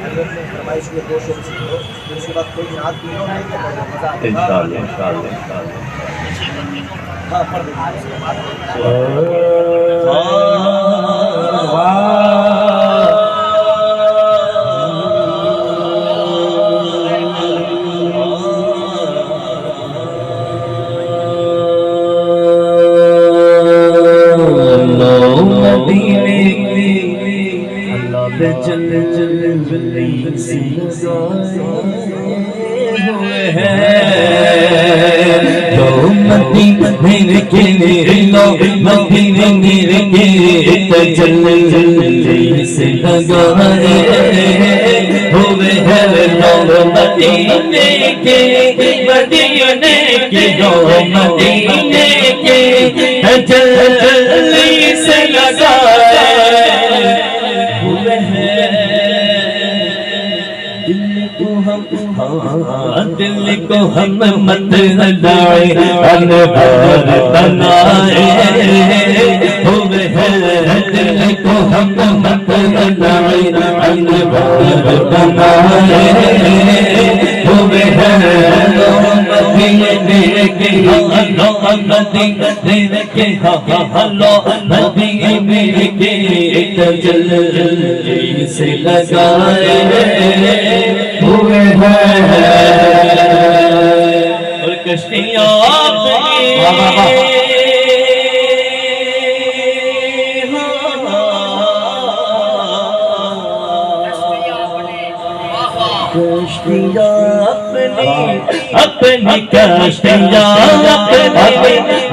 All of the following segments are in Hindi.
हज़रत ने फरमाइश किया 2 शोर से करो, फिर उसके बाद कोई नात भी हो नहीं तो मज़ा आता है। इंशाअल्लाह इंशाअल्लाह इंशाअल्लाह। हाँ, पढ़ दीजिए। चल चल सी हुए हैं तो मदीने के लो मदीने के चल चल से लगाए हुए हैं लोग मदीने के लो मदीने के चल चल से लगाए दिल को हम मत हटाए अनवार बनाए हुए हैं दिल को हम मत हटाए अनवार बनाए हुए हैं मदीने के हलो मदीने के हलो मदीने के चल से लगाए हुए हैं और कश्तियां अपनी कश्तियां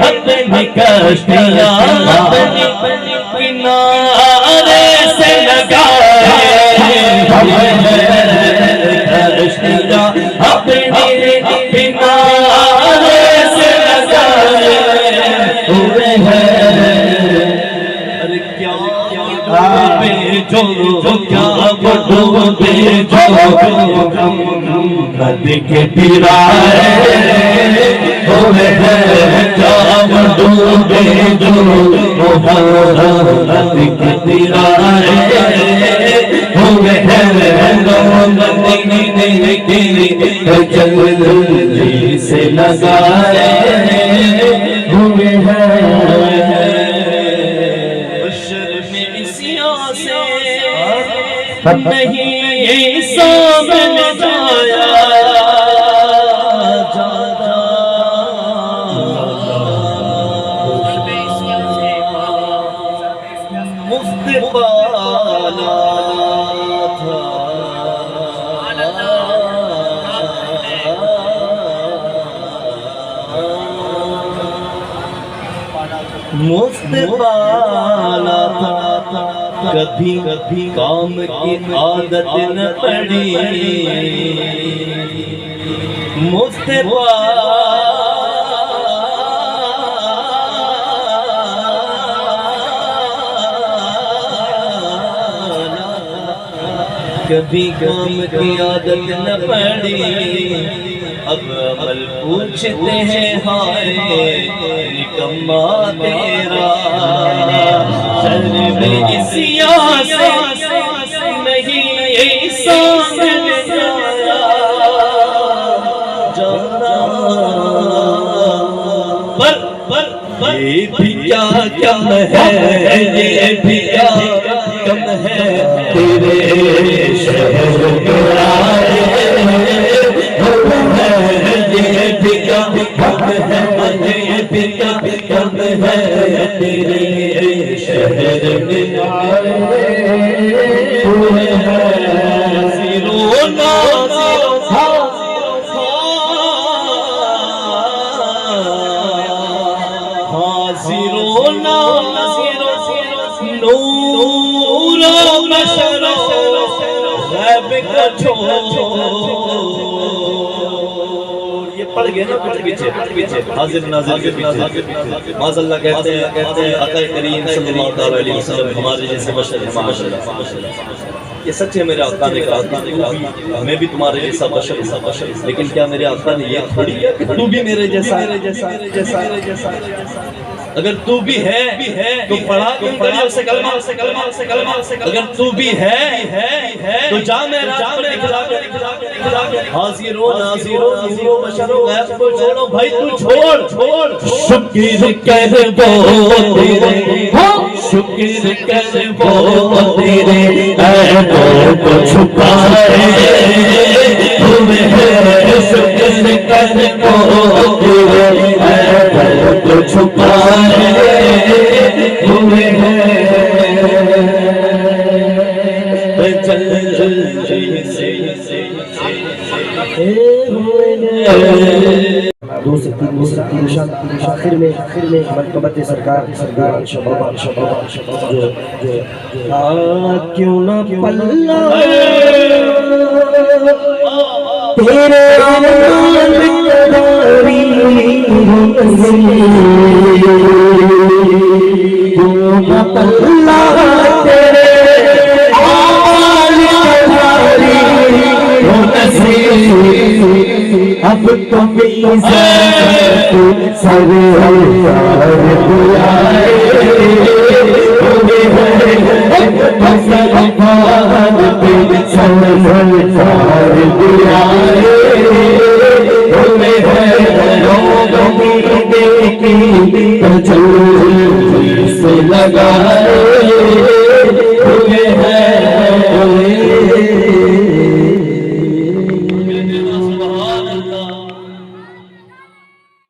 अपनी कश्तियां किनारे से लगाए अपने किनारे से लगाए हुए हैं अरे क्या जो क्या डूबे जो नदी के किनारे हुए हैं क्या डूबे जो नदी के किनारे हुए हैं मदीने के जल्दी से लगाए हुए हैं में इसिया से नहीं सामने जाया मुफ्त पाला मुफ्त पाला था कभी कभी काम की आदत न पड़ी मुफ्त कभी काम की आदत न पड़ी अब अमल पूछते हैं हाय निकम्मा तेरा सर में इसिया से नहीं सामने जाया पर ये भी क्या कम है ये भी क्या कम है तेरे शहर के आए कम है तेरे शहर में आए हुए हैं रोना हाजिरोना नूरो नशरो गैब का पड़ गए ना कुछ पीछे हाजिर नाज़िर के पीछे माज़अल्लाह कहते हैं आका करीम सल्लल्लाहु अलैहि वसल्लम हमारे जैसे बशर हैं माशाअल्लाह ये सच है मेरे आका ने कहा मैं भी तुम्हारे जैसा बशर लेकिन क्या मेरे आका ने ये थोड़ी किया कि तू भी मेरे जैसा अगर तू भी है तो पढ़ा क्यों करियो से कलमा अगर तू भी है तो जा मेरा हाजिरो नाजिरो नूरो बशरो गैब को छोड़ो भाई तू छोड़ शुक्र कर वो तेरे शुक्र कर वो तेरे ऐबों को छुपाए हुए हैं शुक्र कर वो तेरे ऐबों को छुपाए हुए हैं दो से तीन निशान आखिर में मरतबत सरकार जो क्यों ना पल्ला तेरे पल्ला तेरे अब तो सर लगा